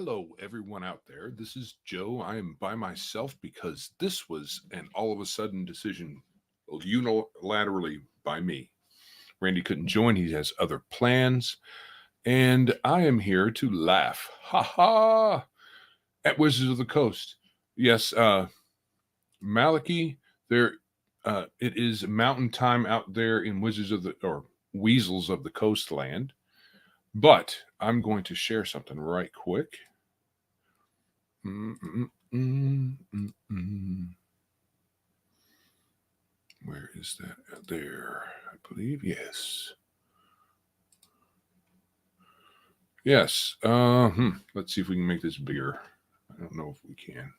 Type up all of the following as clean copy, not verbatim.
Hello, everyone out there. This is Joe. I am by myself because this was an all of a sudden decision unilaterally by me. Randy couldn't join, he has other plans, and I am here to laugh. Ha ha! At Wizards of the Coast. Yes, Malachi, there it is mountain time out there in Wizards of the or Weasels of the Coastland. But I'm going to share something right quick. Where is that? There, I believe. Yes. Yes. Let's see if we can make this bigger. I don't know if we can.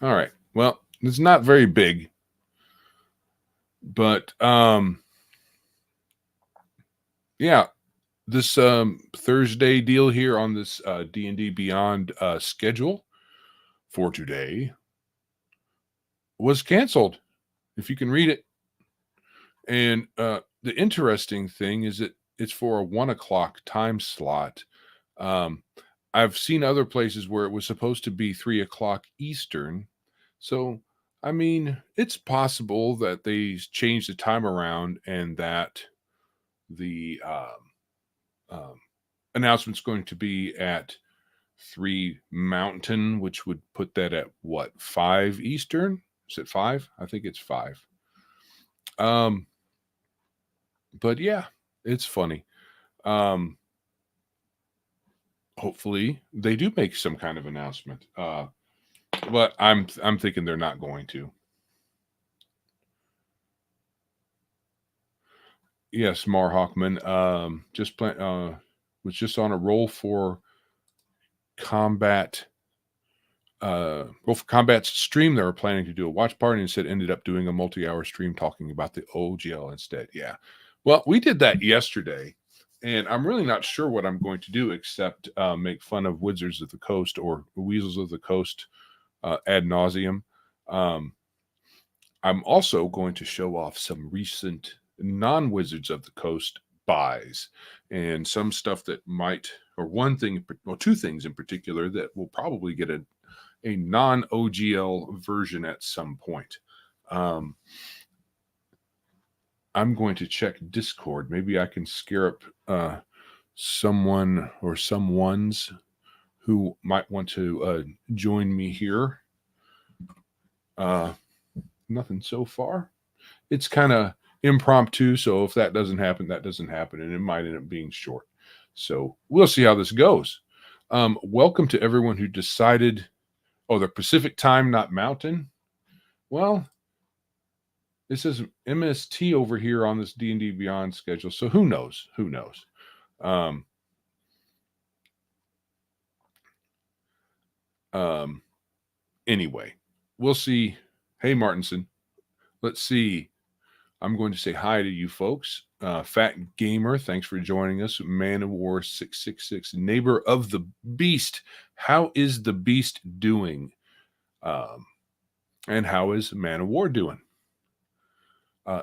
All right. Well, it's not very big, but yeah, this Thursday deal here on this D&D Beyond schedule for today was canceled, if you can read it. And the interesting thing is that it's for a 1 o'clock time slot. I've seen other places where it was supposed to be 3 o'clock Eastern. So, I mean, it's possible that they changed the time around and that the announcement's going to be at 3 Mountain, which would put that at what, 5 Eastern? Is it 5? I think it's 5. But yeah, it's funny. Hopefully they do make some kind of announcement. But I'm thinking they're not going to. Yes, Mar Hawkman. Was just on a roll for combat. Combat's stream. They were planning to do a watch party, and instead ended up doing a multi-hour stream talking about the OGL instead. Yeah. Well, we did that yesterday, and I'm really not sure what I'm going to do except make fun of Wizards of the Coast or Weasels of the Coast ad nauseum. I'm also going to show off some recent non-Wizards of the Coast buys and some stuff that might, or two things in particular that will probably get a non-OGL version at some point. I'm going to check Discord. Maybe I can scare up someone or someones who might want to join me here. Nothing so far. It's kind of impromptu, so if that doesn't happen, that doesn't happen, and it might end up being short. So we'll see how this goes. Welcome to everyone who decided, the Pacific time, not Mountain. Well, it says MST over here on this D&D Beyond schedule, so who knows? Who knows? Anyway, we'll see. Hey, Martinson. Let's see. I'm going to say hi to you folks. Fat Gamer, thanks for joining us. Man of War 666, Neighbor of the Beast. How is the Beast doing? And how is Man of War doing?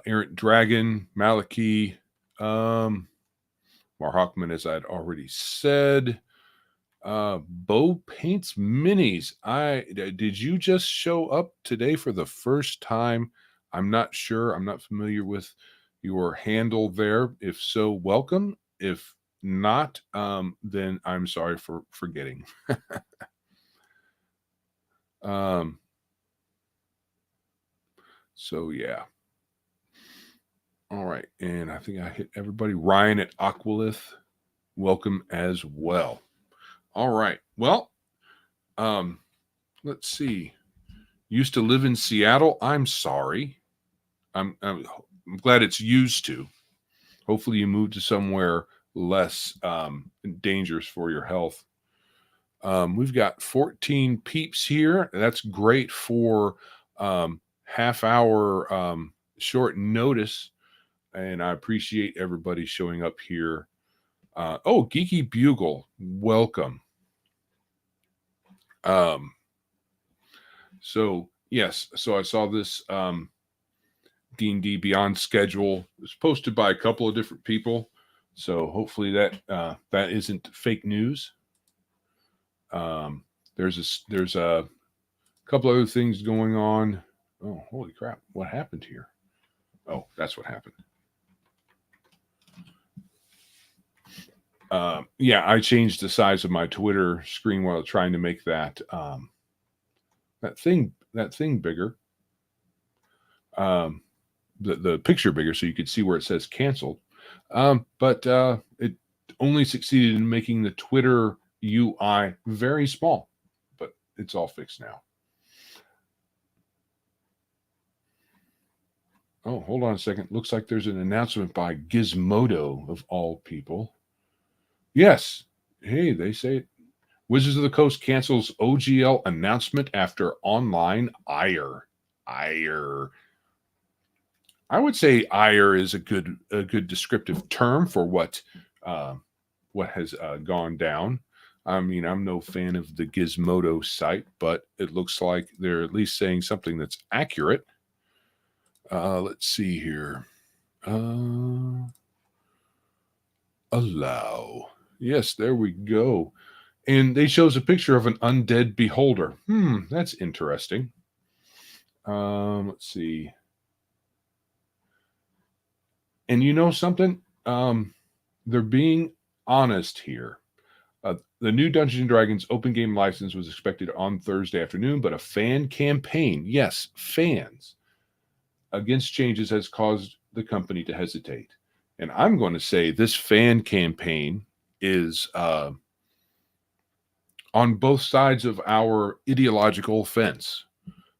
Errant Dragon, Malachi, Mar Hawkman, as I'd already said. Bo Paints Minis. Did you just show up today for the first time? I'm not sure. I'm not familiar with your handle there. If so, welcome. If not, then I'm sorry for forgetting. So yeah. All right, and I think I hit everybody. Ryan at Aqualith, welcome as well. All right. Well, let's see. Used to live in Seattle. I'm sorry. I'm glad it's used to. Hopefully you move to somewhere less dangerous for your health. We've got 14 peeps here. That's great for half hour short notice. And I appreciate everybody showing up here. Geeky Bugle, welcome. So yes, so I saw this D&D Beyond schedule. It was posted by a couple of different people. So hopefully that isn't fake news. There's a couple other things going on. Oh, holy crap! What happened here? Oh, that's what happened. Yeah, I changed the size of my Twitter screen while trying to make that thing bigger. The picture bigger so you could see where it says canceled. But it only succeeded in making the Twitter UI very small. But it's all fixed now. Oh, hold on a second. Looks like there's an announcement by Gizmodo of all people. Yes. Hey, they say Wizards of the Coast cancels OGL announcement after online ire. Ire. I would say ire is a good descriptive term for what has gone down. I mean, I'm no fan of the Gizmodo site, but it looks like they're at least saying something that's accurate. Let's see here. Allow. Yes, there we go. And they shows a picture of an undead beholder. That's interesting. Let's see. And you know something? They're being honest here. The new Dungeons & Dragons open game license was expected on Thursday afternoon, but a fan campaign, yes, fans, against changes has caused the company to hesitate. And I'm going to say this fan campaign is on both sides of our ideological fence.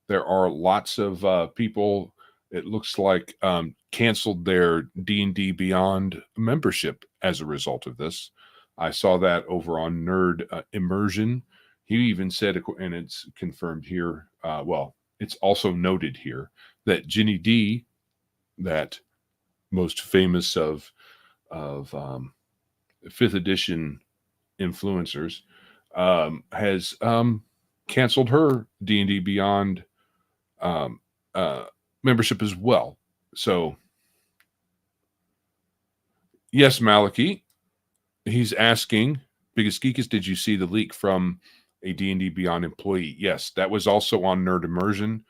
There are lots of people, it looks like, canceled their D&D Beyond membership as a result of this. I saw that over on Nerd Immersion. He even said, and it's confirmed here, it's also noted here, that Ginny D, that most famous of 5th edition influencers, has canceled her D&D Beyond membership as well. So, yes, Maliki, he's asking, Biggest Geekus, did you see the leak from a D&D Beyond employee? Yes, that was also on Nerd Immersion.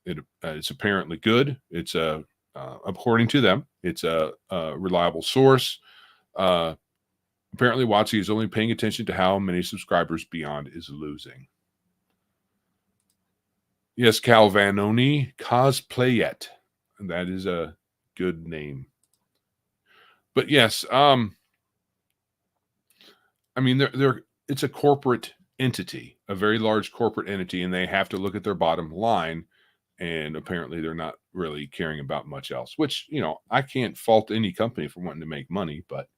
It's apparently good. It's according to them, it's a reliable source. Apparently, WOTC is only paying attention to how many subscribers Beyond is losing. Yes, Cal Vanoni, Cosplayet. That is a good name. But yes, I mean, it's a corporate entity, a very large corporate entity, and they have to look at their bottom line. And apparently, they're not really caring about much else. Which, I can't fault any company for wanting to make money, but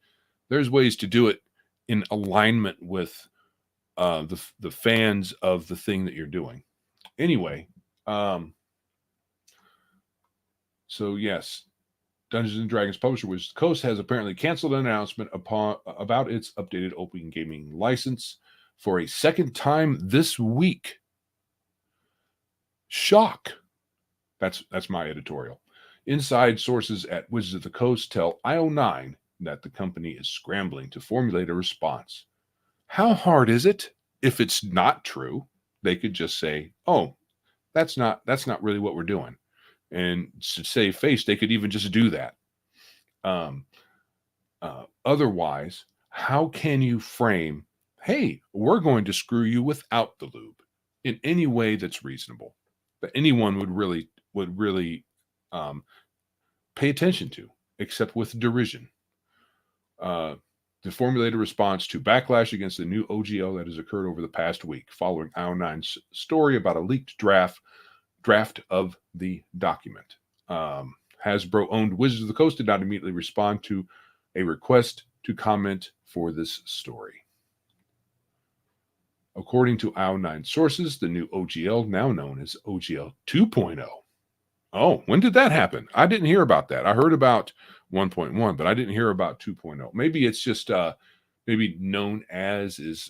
there's ways to do it in alignment with the fans of the thing that you're doing. Anyway, so yes, Dungeons & Dragons publisher Wizards of the Coast has apparently canceled an announcement about its updated open gaming license for a second time this week. Shock. That's my editorial. Inside sources at Wizards of the Coast tell IO9 that the company is scrambling to formulate a response. How hard is it? If it's not true, they could just say, "Oh, that's not really what we're doing." And to save face, they could even just do that. Otherwise, how can you frame, "Hey, we're going to screw you without the lube," in any way that's reasonable, that anyone would really pay attention to, except with derision? To formulate a response to backlash against the new OGL that has occurred over the past week, following IO9's story about a leaked draft of the document. Hasbro-owned Wizards of the Coast did not immediately respond to a request to comment for this story. According to IO9 sources, the new OGL, now known as OGL 2.0. Oh, when did that happen? I didn't hear about that. I heard about 1.1, but I didn't hear about 2.0. Maybe it's just maybe known as is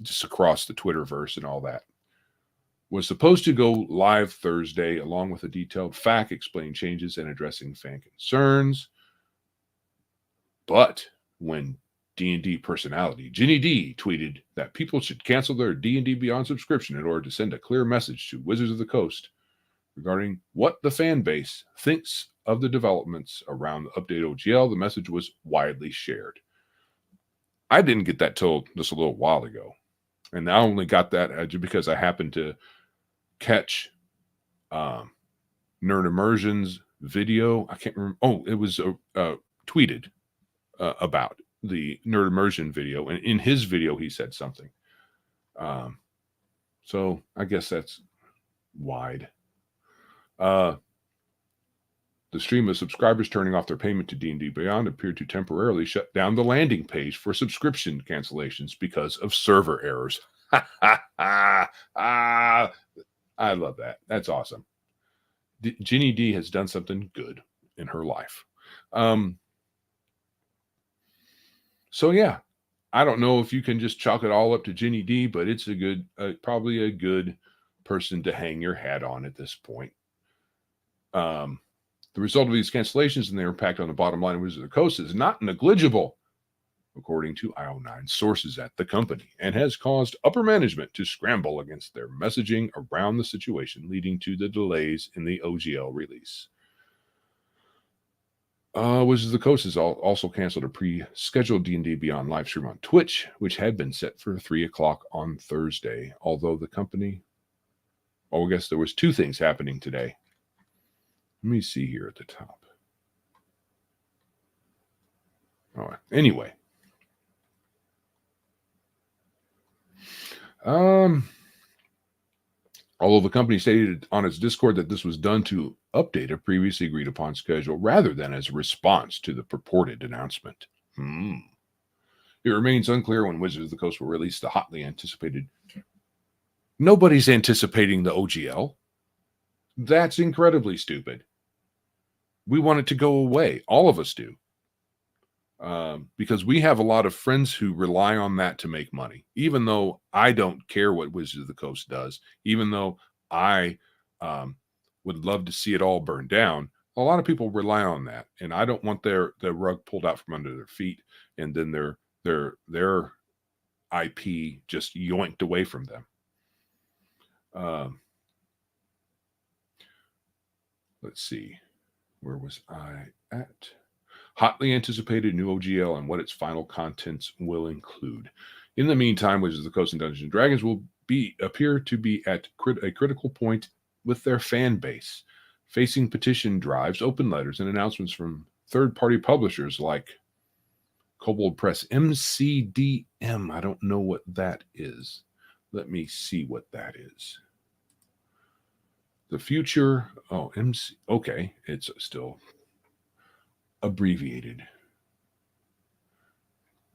just across the Twitterverse and all that. Was supposed to go live Thursday, along with a detailed FAQ explaining changes and addressing fan concerns. But when D&D personality Ginny D tweeted that people should cancel their D&D Beyond subscription in order to send a clear message to Wizards of the Coast regarding what the fan base thinks of the developments around the update OGL, the message was widely shared. I didn't get that till just a little while ago. And I only got that because I happened to catch Nerd Immersion's video. I can't remember. Oh, it was tweeted about the Nerd Immersion video. And in his video, he said something. So I guess that's wide. The stream of subscribers turning off their payment to D&D Beyond appeared to temporarily shut down the landing page for subscription cancellations because of server errors. I love that. That's awesome. Ginny D has done something good in her life. So yeah, I don't know if you can just chalk it all up to Ginny D, but it's a good, probably a good person to hang your hat on at this point. The result of these cancellations and their impact on the bottom line of Wizards of the Coast is not negligible, according to IO9 sources at the company, and has caused upper management to scramble against their messaging around the situation, leading to the delays in the OGL release. Wizards of the Coast has also canceled a pre-scheduled D&D Beyond live stream on Twitch, which had been set for 3 o'clock on Thursday, although the company... I guess there was two things happening today. Let me see here at the top. All right. Anyway. Although the company stated on its Discord that this was done to update a previously agreed upon schedule rather than as a response to the purported announcement. It remains unclear when Wizards of the Coast will release the hotly anticipated... Nobody's anticipating the OGL. That's incredibly stupid. We want it to go away. All of us do. Because we have a lot of friends who rely on that to make money. Even though I don't care what Wizards of the Coast does, even though I would love to see it all burn down, a lot of people rely on that. And I don't want their rug pulled out from under their feet and then their IP just yoinked away from them. Let's see. Where was I at? Hotly anticipated new OGL and what its final contents will include. In the meantime, Wizards of the Coast and Dungeons & Dragons will appear to be at a critical point with their fan base, facing petition drives, open letters, and announcements from third-party publishers like Kobold Press, MCDM. I don't know what that is. Let me see what that is. The future, MC, okay, it's still abbreviated.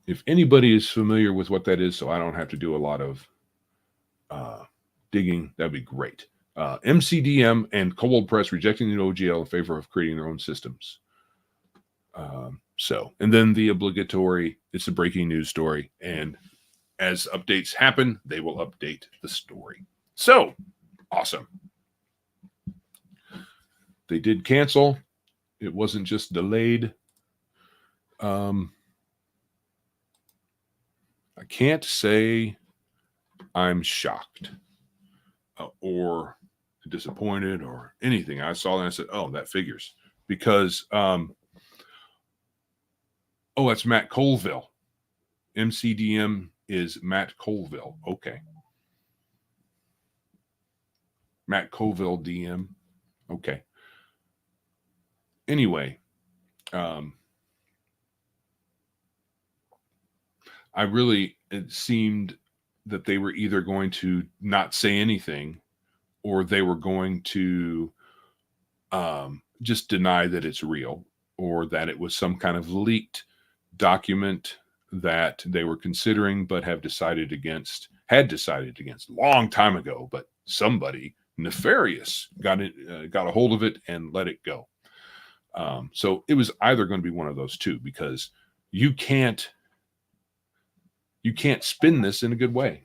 If anybody is familiar with what that is, so I don't have to do a lot of digging, that'd be great. MCDM and Kobold Press rejecting the OGL in favor of creating their own systems. And then the obligatory, it's a breaking news story, and as updates happen, they will update the story. So, awesome. They did cancel. It wasn't just delayed. I can't say I'm shocked or disappointed or anything. I saw that and I said, oh, that figures. Because, that's Matt Colville. MCDM is Matt Colville. Okay. Matt Colville DM. Okay. Anyway, it seemed that they were either going to not say anything or they were going to just deny that it's real or that it was some kind of leaked document that they were considering but had decided against a long time ago, but somebody nefarious got a hold of it and let it go. So it was either going to be one of those two, because you can't spin this in a good way,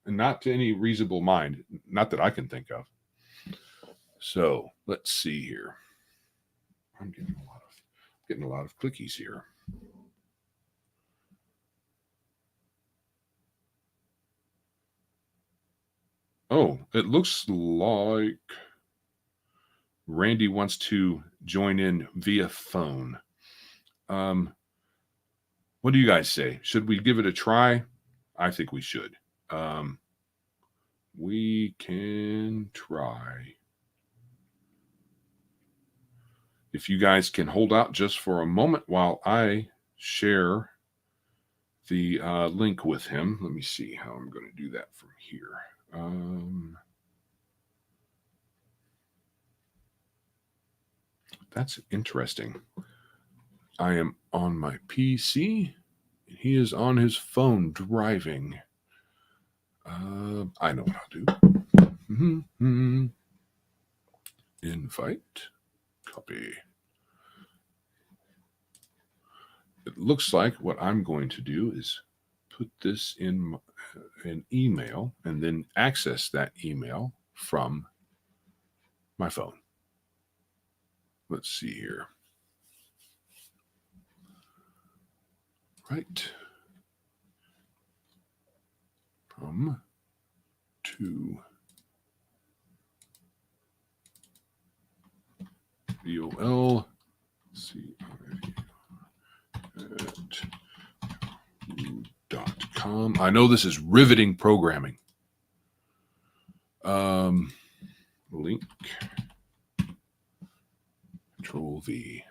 and not to any reasonable mind, not that I can think of. So let's see here. I'm getting a lot of clickies here. Oh, it looks like Randy wants to join in via phone. What do you guys say? Should we give it a try? I think we should. We can try. If you guys can hold out just for a moment while I share the link with him. Let me see how I'm going to do that from here. That's interesting. I am on my PC. He is on his phone driving. I know what I'll do. Invite. Copy. It looks like what I'm going to do is put this in an email and then access that email from my phone. Let's see here. Right. From to VOLC.com. I know this is riveting programming. Link. Control V.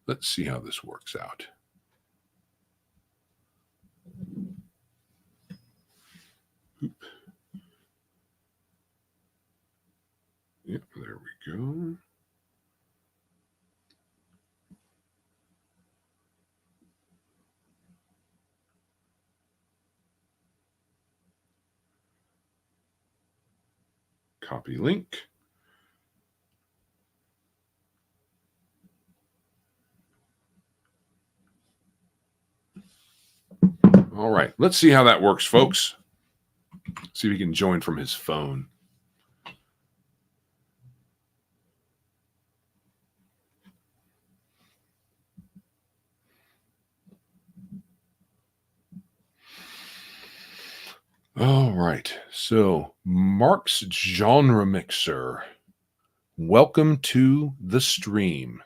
Let's see how this works out. Oop. Yep, there we go. Copy link. All right, let's see how that works, folks. See if he can join from his phone. All right, so Mark's Genre Mixer. Welcome to the stream.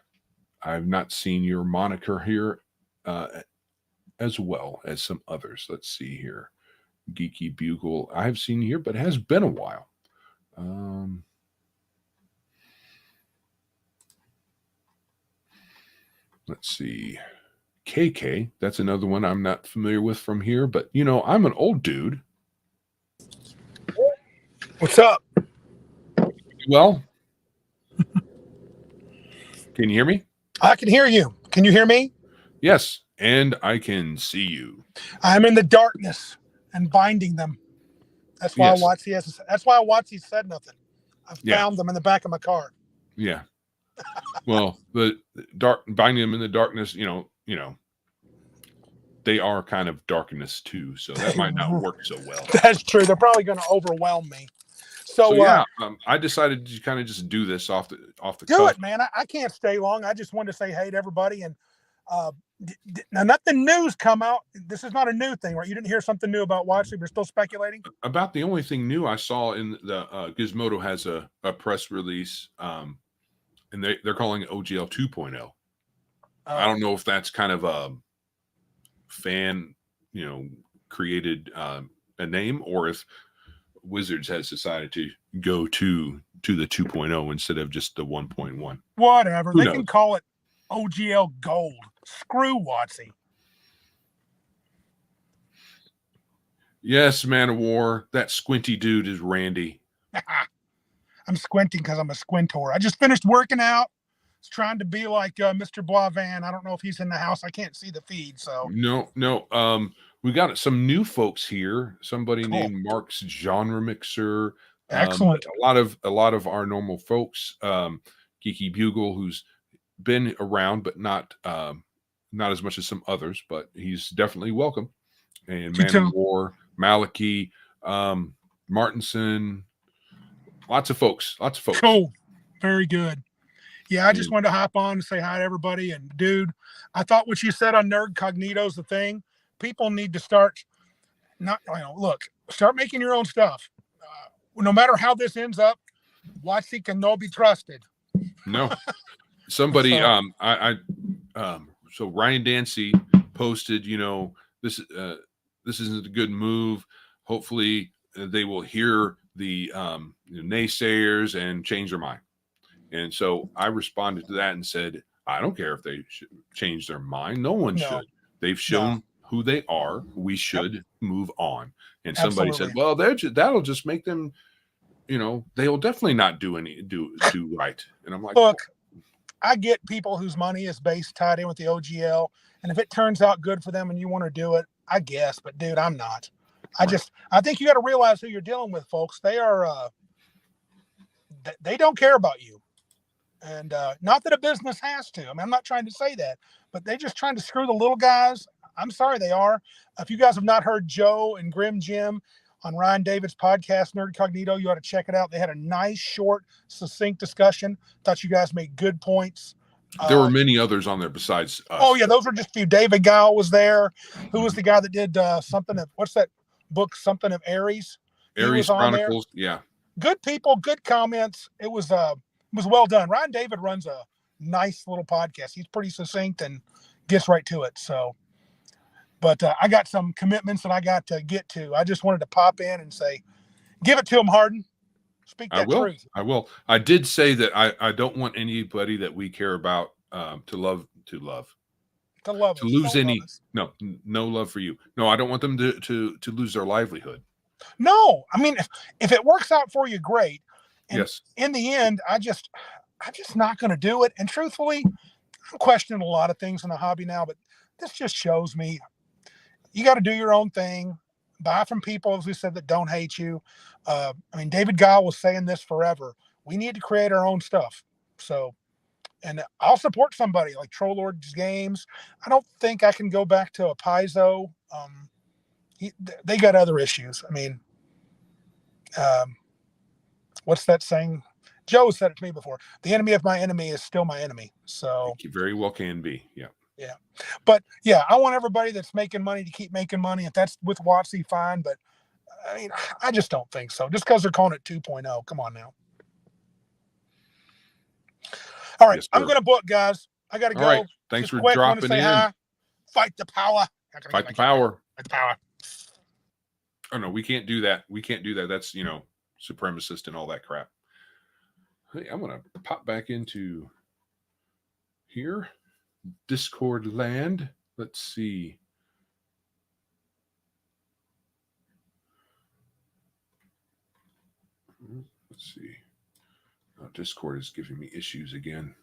I've not seen your moniker here as well as some others. Let's see here. Geeky Bugle, I've seen here, but it has been a while. Let's see. KK, that's another one I'm not familiar with from here, but you know, I'm an old dude. What's up? Well, can you hear me? I can hear you. Can you hear me? Yes, and I can see you. I'm in the darkness and binding them. That's why Yes. WOTC that's why WOTC said nothing. I found them in the back of my car. Yeah. Well, the dark binding them in the darkness, you know, they are kind of darkness too, so that might not work so well. That's true. They're probably going to overwhelm me. So yeah, I decided to kind of just do this off the do cuff. it, man. I can't stay long. I just wanted to say hey to everybody. And now, nothing new's come out. This is not a new thing, right? You didn't hear something new about WOTC? We're still speculating about the only thing new I saw in the Gizmodo has a press release, and they're calling it OGL 2.0. I don't know if that's kind of a fan, created a name, or if Wizards has decided to go to the 2.0 instead of just the 1.1. Whatever. They can call it OGL Gold. Screw WOTC. Yes, Man of War. That squinty dude is Randy. I'm squinting because I'm a squintor. I just finished working out. It's trying to be like Mr. Boivin. I don't know if he's in the house. I can't see the feed. So no. We got some new folks here. Somebody named Mark's Genre Mixer. Excellent. A lot of our normal folks. Geeky Bugle, who's been around, but not as much as some others. But he's definitely welcome. And Man of War, Malachi, Martinson. Lots of folks. Cool. Very good. Yeah, I just wanted to hop on and say hi to everybody. And dude, I thought what you said on Nerd Cognito is the thing. People need to start start making your own stuff. no matter how this ends up, WOTC can no be trusted. No. Somebody, So- so Ryan Dancy posted, this isn't a good move. Hopefully they will hear the naysayers and change their mind. And so I responded to that and said, I don't care if they change their mind. No one should. They've shown who they are. We should move on. And somebody said, well, that'll just make them, they'll definitely not do right. And I'm like, look, I get people whose money is tied in with the OGL. And if it turns out good for them and you want to do it, I guess. But dude, I'm not. I think you got to realize who you're dealing with, folks. They are, they don't care about you. And not that a business has to. I mean, I'm not trying to say that, but they're just trying to screw the little guys. I'm sorry they are. If you guys have not heard Joe and Grim Jim on Ryan David's podcast, Nerd Cognito, you ought to check it out. They had a nice, short, succinct discussion. Thought you guys made good points. There were many others on there besides us. Oh, yeah, those were just a few. David Guile was there. Who was the guy that did something of, what's that book, something of Aries? Aries Chronicles, yeah. Good people, good comments. It was well done. Ryan David runs a nice little podcast. He's pretty succinct and gets right to it. So, but I got some commitments that I got to get to. I just wanted to pop in and say, give it to him, Harden. Speak that truth. I will. I did say that I don't want anybody that we care about to lose any. No love for you. No, I don't want them to lose their livelihood. No, I mean, if it works out for you, great. And yes. In the end, I'm just not going to do it. And truthfully, I'm questioning a lot of things in the hobby now, but this just shows me you got to do your own thing. Buy from people, as we said, that don't hate you. I mean, David Guile was saying this forever. We need to create our own stuff. So, and I'll support somebody like Trollord's Games. I don't think I can go back to a Paizo. They got other issues. I mean, what's that saying? Joe said it to me before. The enemy of my enemy is still my enemy. So it very well can be. Yeah. Yeah. But yeah, I want everybody that's making money to keep making money. If that's with WOTC, fine. But I mean, I just don't think so. Just because they're calling it 2.0. Come on now. All right. Yes, I'm going to book, guys. I got to go. All right. Thanks for dropping in. Hi. Fight the power. Fight the power. Fight the power. Oh, no, we can't do that. We can't do that. That's, supremacist and all that crap. Hey, I'm going to pop back into here. Discord land. Let's see. Let's see. Oh, Discord is giving me issues again.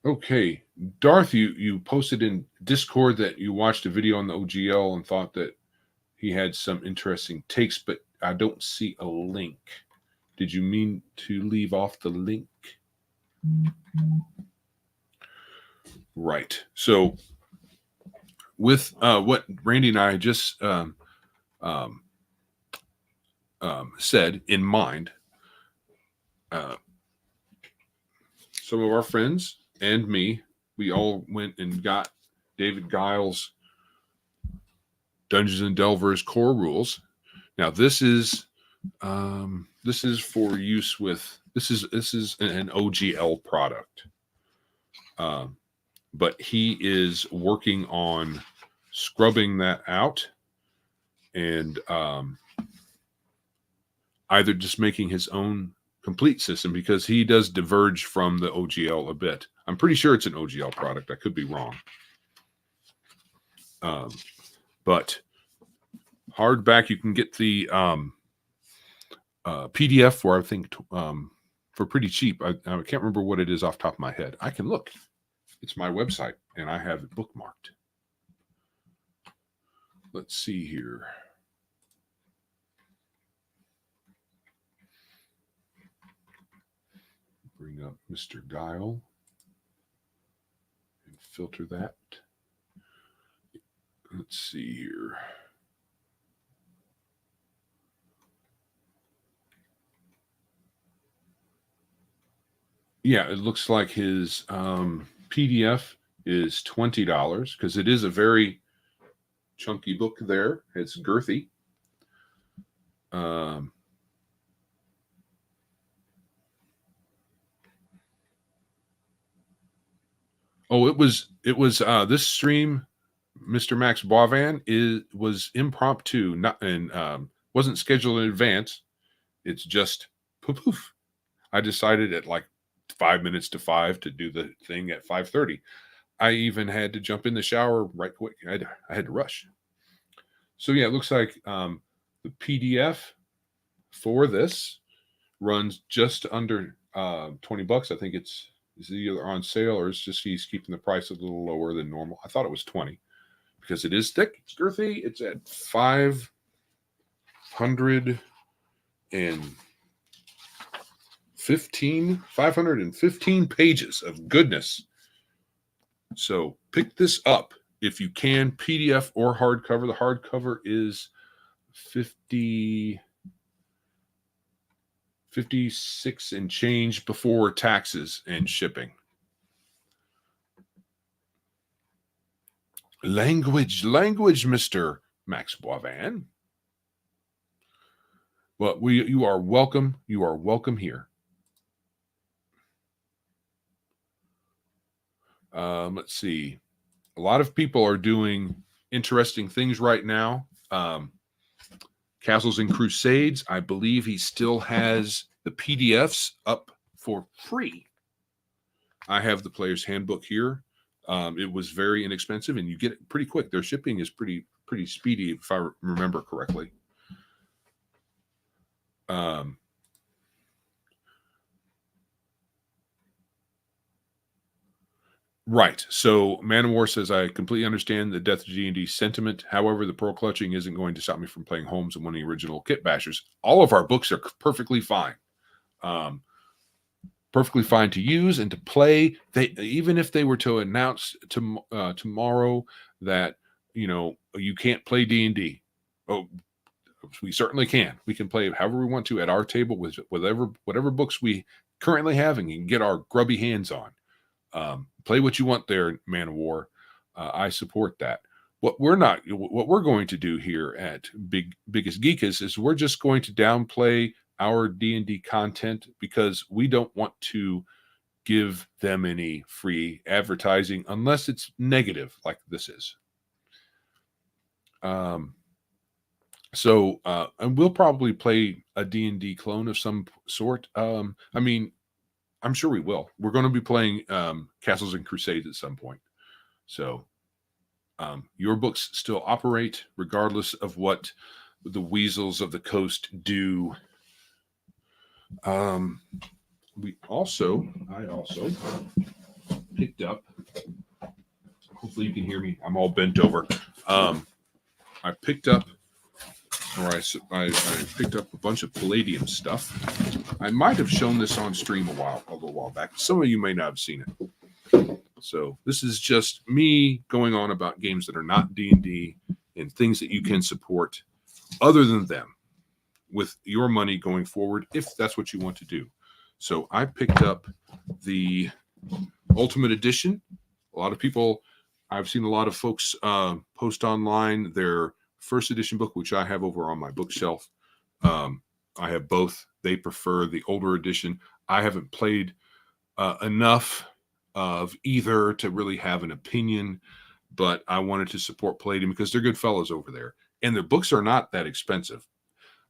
Okay, Darth, you posted in Discord that you watched a video on the OGL and thought that he had some interesting takes, but I don't see a link. Did you mean to leave off the link? Right. So with what Randy and I just said in mind, some of our friends and me, we all went and got David Guile's Dungeons and Delvers core rules. Now this is for use with this is an OGL product, but he is working on scrubbing that out and either just making his own complete system, because he does diverge from the OGL a bit. I'm pretty sure it's an OGL product. I could be wrong. But hardback, you can get the PDF for, I think, for pretty cheap. I can't remember what it is off the top of my head. I can look. It's my website, and I have it bookmarked. Let's see here. Bring up Mr. Guile and filter that. Let's see here. Yeah, it looks like his PDF is $20 because it is a very chunky book there. It's girthy. It was this stream, Mr. Max Boivan was impromptu, not and wasn't scheduled in advance. It's just poof. I decided at like 5 minutes to 5 to do the thing at 5:30. I even had to jump in the shower right quick. I had to rush. So yeah, it looks like the PDF for this runs just under $20. I think it's either on sale or it's just he's keeping the price a little lower than normal. I thought it was 20 because it is thick, it's girthy. It's at 515 pages of goodness. So pick this up if you can, PDF or hardcover. The hardcover is 56 and change before taxes and shipping. Language, Mr. Max Boivan. Well, you are welcome. You are welcome here. Let's see. A lot of people are doing interesting things right now. Castles and Crusades, I believe he still has the PDFs up for free. I have the Player's Handbook here. It was very inexpensive, and you get it pretty quick. Their shipping is pretty speedy, if I remember correctly. Right. So Manowar says, I completely understand the Death of D&D sentiment. However, the pearl clutching isn't going to stop me from playing Holmes and one of the original Kit Bashers. All of our books are perfectly fine. Perfectly fine to use and to play. They even if they were to announce tomorrow that you can't play D&D. Oh, we certainly can. We can play however we want to at our table with whatever books we currently have and can get our grubby hands on. Play what you want there, Man of War. I support that. What we're going to do here at Biggest Geekus is we're just going to downplay our D&D content because we don't want to give them any free advertising unless it's negative like this is. And we'll probably play a D&D clone of some sort. I'm sure we will. We're going to be playing Castles and Crusades at some point. So your books still operate regardless of what the Weasels of the Coast do. I also picked up, hopefully you can hear me. I'm all bent over. I picked up I picked up a bunch of Palladium stuff. I might have shown this on stream a little while back. Some of you may not have seen it. So this is just me going on about games that are not D&D and things that you can support other than them with your money going forward, if that's what you want to do. So I picked up the Ultimate Edition. I've seen a lot of folks post online their first edition book, which I have over on my bookshelf. I have both. They prefer the older edition. I haven't played enough of either to really have an opinion, but I wanted to support Palladium because they're good fellows over there. And their books are not that expensive.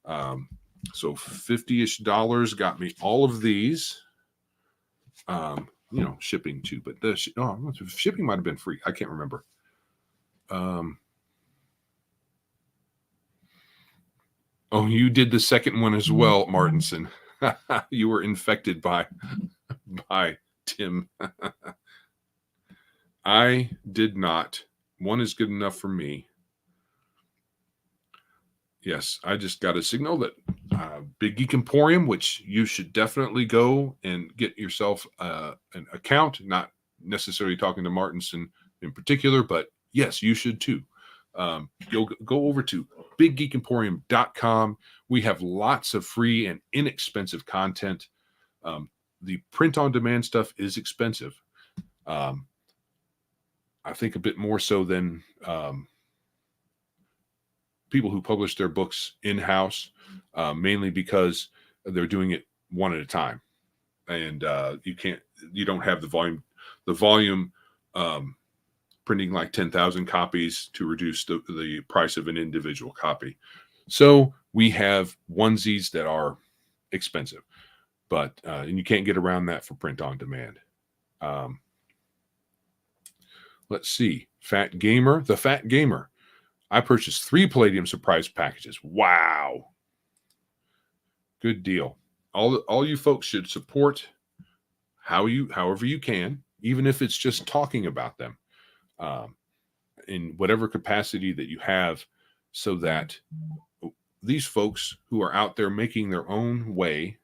So $50-ish got me all of these. Shipping too, but the shipping might have been free. I can't remember. Oh, you did the second one as well, Martinson. You were infected by Tim. I did not. One is good enough for me. Yes, I just got a signal that Big Geek Emporium, which you should definitely go and get yourself an account, not necessarily talking to Martinson in particular, but yes, you should too. You'll go over to biggeekemporium.com. We have lots of free and inexpensive content. The print-on-demand stuff is expensive. I think a bit more so than people who publish their books in-house, mainly because they're doing it one at a time, and you don't have the volume printing like 10,000 copies to reduce the price of an individual copy. So we have onesies that are expensive, but and you can't get around that for print on demand. Let's see, the Fat Gamer. I purchased 3 Palladium surprise packages. Wow, good deal. All you folks should support however you can, even if it's just talking about them, in whatever capacity that you have, so that these folks who are out there making their own way,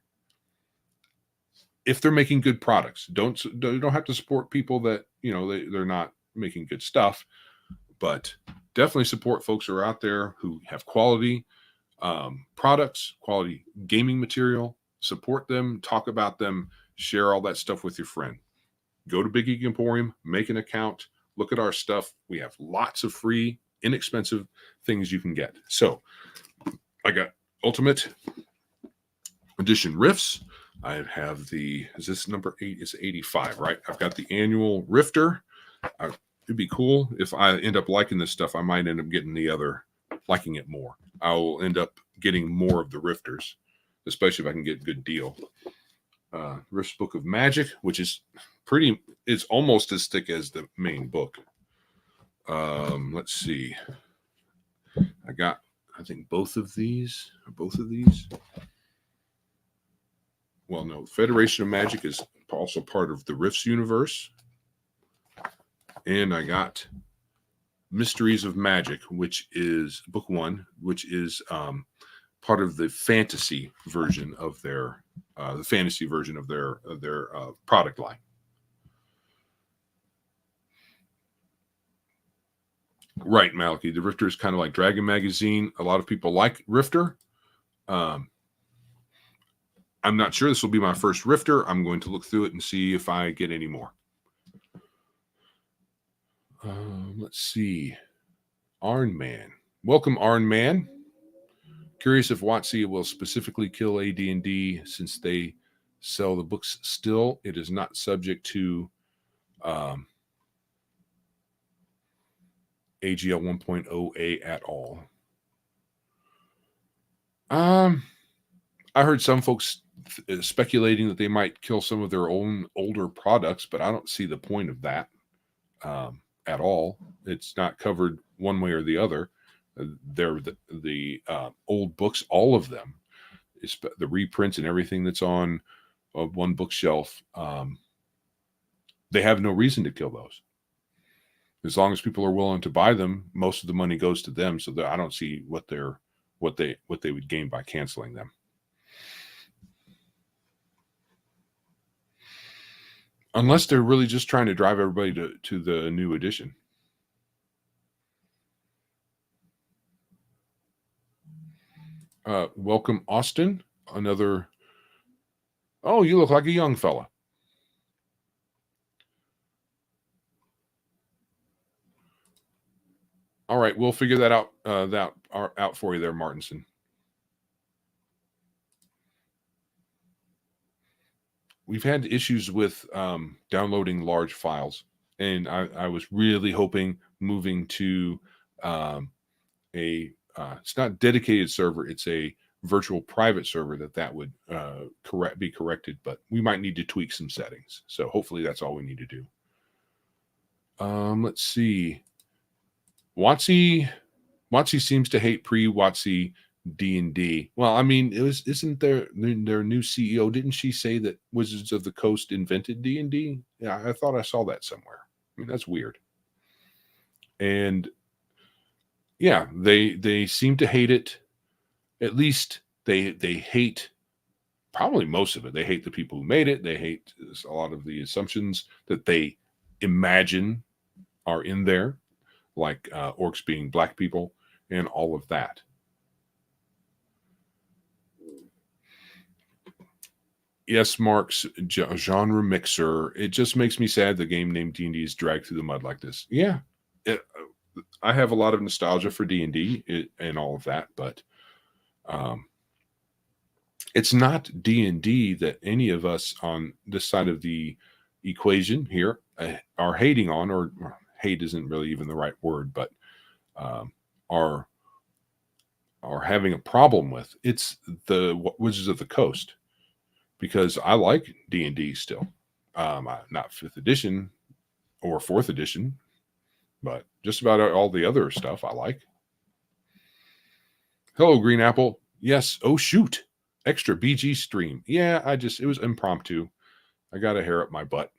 if they're making good products, don't have to support people that they're not making good stuff, but definitely support folks who are out there who have quality products, quality gaming material. Support them, talk about them, share all that stuff with your friend. Go to Big Geek Emporium, make an account, look at our stuff. We have lots of free, inexpensive things you can get. So I got Ultimate Edition Rifts. I have is this number 8? It's 85, right? I've got the annual Rifter. It'd be cool if I end up liking this stuff. I might end up getting liking it more. I will end up getting more of the Rifters, especially if I can get a good deal. Rift's Book of Magic, which is it's almost as thick as the main book. Let's see. I think both of these. Well, no, Federation of Magic is also part of the Rifts universe. And I got Mysteries of Magic, which is book 1, which is part of the fantasy version of their product line. Right, Malachi. The Rifter is kind of like Dragon Magazine. A lot of people like Rifter. I'm not sure. This will be my first Rifter. I'm going to look through it and see if I get any more. Let's see. Arn Man. Welcome, Arn Man. Curious if WOTC will specifically kill AD&D since they sell the books still. It is not subject to AGL 1.0A at all. I heard some folks speculating that they might kill some of their own older products, but I don't see the point of that at all. It's not covered one way or the other. They're the old books, all of them, the reprints and everything that's on one bookshelf. They have no reason to kill those. As long as people are willing to buy them, most of the money goes to them. So I don't see what they would gain by canceling them. Unless they're really just trying to drive everybody to the new edition. Welcome, Austin. Another. Oh, you look like a young fella. All right, we'll figure that out. Out for you there, Martinson. We've had issues with downloading large files, and I was really hoping moving to it's not dedicated server, it's a virtual private server that would be corrected, but we might need to tweak some settings. So hopefully that's all we need to do. Let's see. WOTC seems to hate pre-WOTC D&D. Well, I mean, isn't their new CEO? Didn't she say that Wizards of the Coast invented D&D? Yeah, I thought I saw that somewhere. I mean, that's weird. And yeah, they seem to hate it. At least they hate probably most of it. They hate the people who made it. They hate a lot of the assumptions that they imagine are in there, like orcs being black people and all of that. Yes, Mark's genre mixer. It just makes me sad the game named D&D is dragged through the mud like this. Yeah. I have a lot of nostalgia for D&D and all of that, but it's not D&D that any of us on this side of the equation here are hating on, or hate isn't really even the right word, but are having a problem with. It's the Wizards of the Coast, because I like D&D still. Not 5th edition or 4th edition, but just about all the other stuff I like. Hello, Green Apple. Yes. Oh, shoot. Extra BG stream. Yeah, it was impromptu. I got a hair up my butt.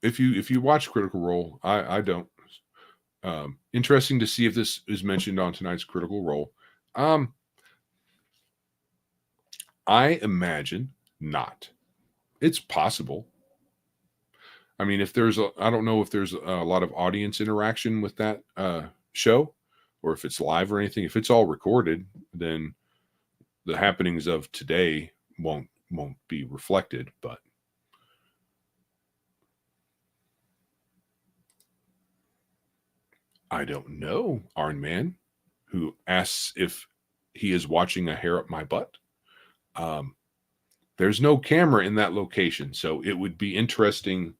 If you watch Critical Role, I don't. Interesting to see if this is mentioned on tonight's Critical Role. I imagine not. It's possible. I mean, I don't know if there's a lot of audience interaction with that show, or if it's live or anything. If it's all recorded, then the happenings of today won't be reflected. But I don't know, Arn Man, who asks if he is watching a hair up my butt. There's no camera in that location, so it would be interesting.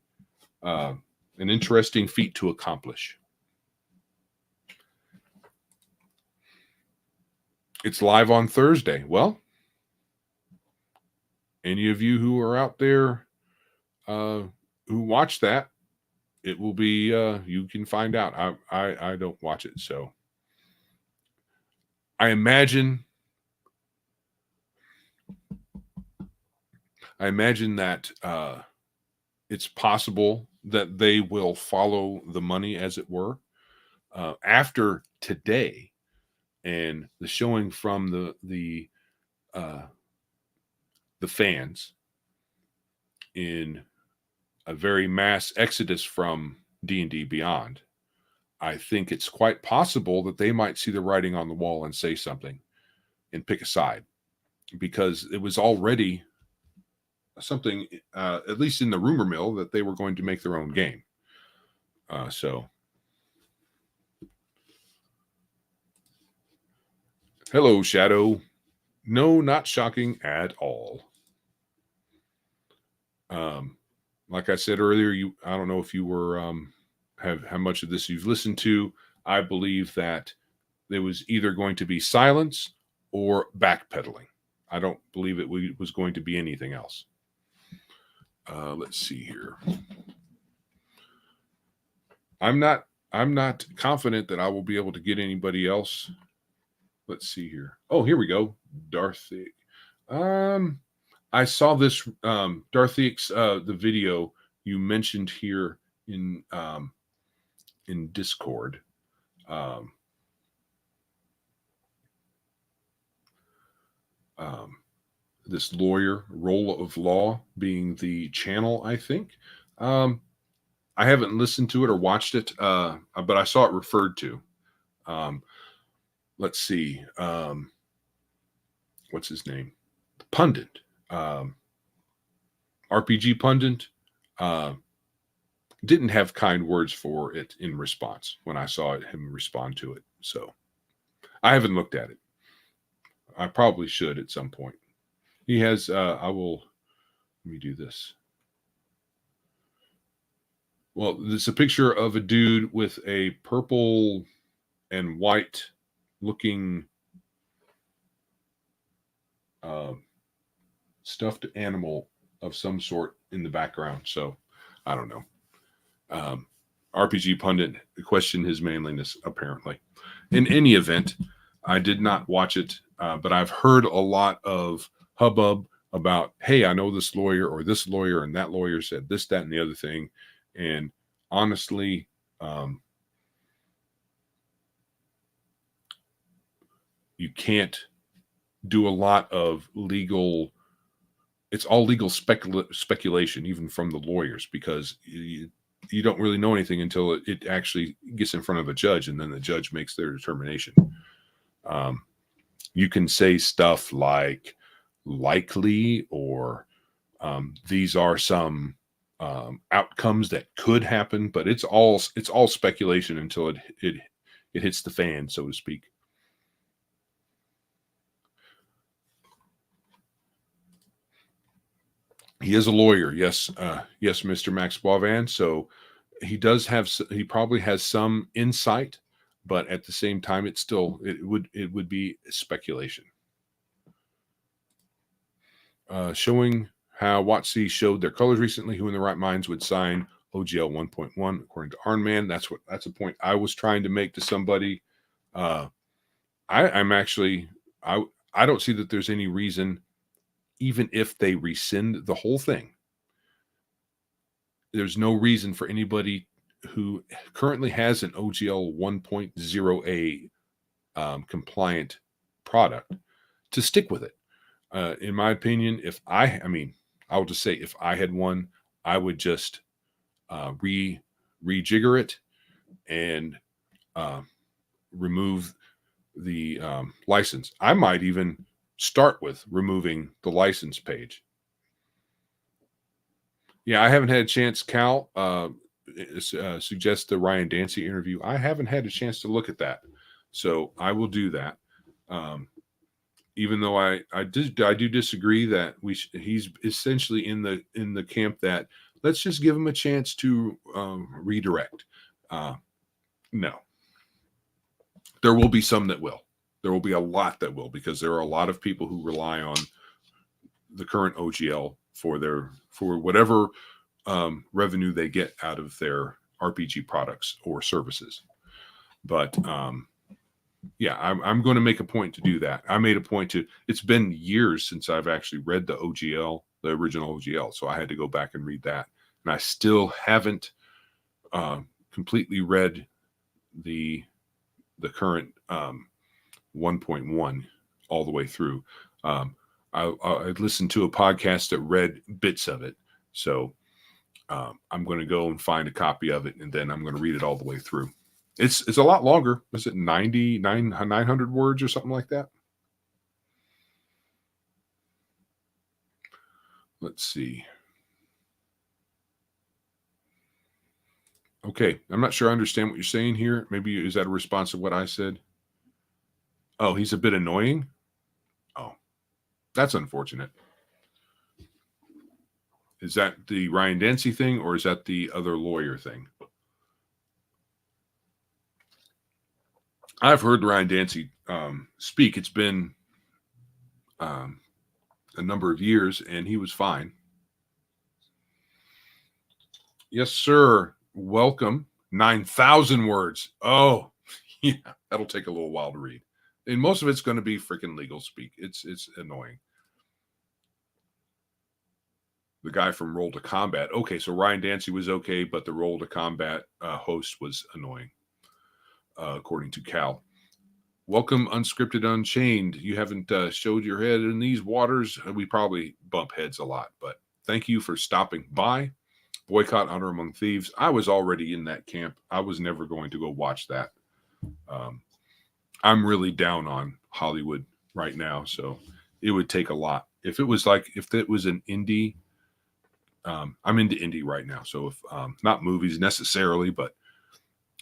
An interesting feat to accomplish. It's live on Thursday. Well, any of you who are out there who watch that, it will be you can find out. I don't watch it, so I imagine that it's possible that they will follow the money, as it were, after today and the showing from the fans in a very mass exodus from D&D Beyond. I think it's quite possible that they might see the writing on the wall and say something and pick a side, because it was already something, at least in the rumor mill, that they were going to make their own game. So, hello, Shadow. No, not shocking at all. Like I said earlier, I don't know if you were how much of this you've listened to. I believe that there was either going to be silence or backpedaling. I don't believe it was going to be anything else. Let's see here. I'm not confident that I will be able to get anybody else. Let's see here. Oh, here we go. Darthic. I saw this Darthic's the video you mentioned here in Discord. This lawyer, Role of Law, being the channel, I think. I haven't listened to it or watched it, but I saw it referred to. Let's see. What's his name? Pundit. RPG Pundit. Didn't have kind words for it in response when I saw him respond to it. So I haven't looked at it. I probably should at some point. He has, let me do this. Well, there's a picture of a dude with a purple and white looking stuffed animal of some sort in the background. So I don't know. RPG Pundit questioned his manliness, apparently. In any event, I did not watch it, but I've heard a lot of hubbub about, hey, I know this lawyer or this lawyer, and that lawyer said this, that, and the other thing. And honestly, you can't do a lot of legal. It's all legal speculation, even from the lawyers, because you don't really know anything until it actually gets in front of a judge, and then the judge makes their determination. You can say stuff like likely or These are some outcomes that could happen, but it's all speculation until it hits the fan, so to speak. He is a lawyer, yes, yes, Mr. Max Boivan. So he probably has some insight, but at the same time, it would be speculation. Showing how WOTC showed their colors recently. Who in the right minds would sign OGL 1.1 according to Arnman? That's a point I was trying to make to somebody. I'm actually I don't see that there's any reason, even if they rescind the whole thing. There's no reason for anybody who currently has an OGL 1.0A compliant product to stick with it. In my opinion, I'll just say if I had one, I would just rejigger it and remove the license. I might even start with removing the license page. Yeah, I haven't had a chance. Cal suggests the Ryan Dancy interview. I haven't had a chance to look at that, so I will do that. Even though I do disagree that he's essentially in the camp that let's just give him a chance to redirect. No, there will be some that will. There will be a lot that will, because there are a lot of people who rely on the current OGL for whatever revenue they get out of their RPG products or services. But yeah, I'm going to make a point to do that. I made a point to. It's been years since I've actually read the OGL, the original OGL, so I had to go back and read that, and I still haven't completely read the current 1.1 all the way through. I listened to a podcast that read bits of it, so I'm going to go and find a copy of it, and then I'm going to read it all the way through. It's a lot longer. Is it 900 words or something like that? Let's see. Okay, I'm not sure I understand what you're saying here. Maybe is that a response to what I said? Oh, he's a bit annoying. Oh, that's unfortunate. Is that the Ryan Dancy thing, or is that the other lawyer thing? I've heard Ryan Dancy speak. It's been a number of years, and he was fine. Yes, sir. Welcome. 9,000 words. Oh, yeah, that'll take a little while to read. And most of it's going to be freaking legal speak. It's annoying. The guy from Roll to Combat. Okay, so Ryan Dancy was okay, but the Roll to Combat host was annoying, according to Cal. Welcome, Unscripted Unchained. You haven't showed your head in these waters. We probably bump heads a lot, but thank you for stopping by. Boycott Honor Among Thieves. I was already in that camp. I was never going to go watch that. I'm really down on Hollywood right now, so it would take a lot. If it was an indie, I'm into indie right now. So if not movies necessarily, but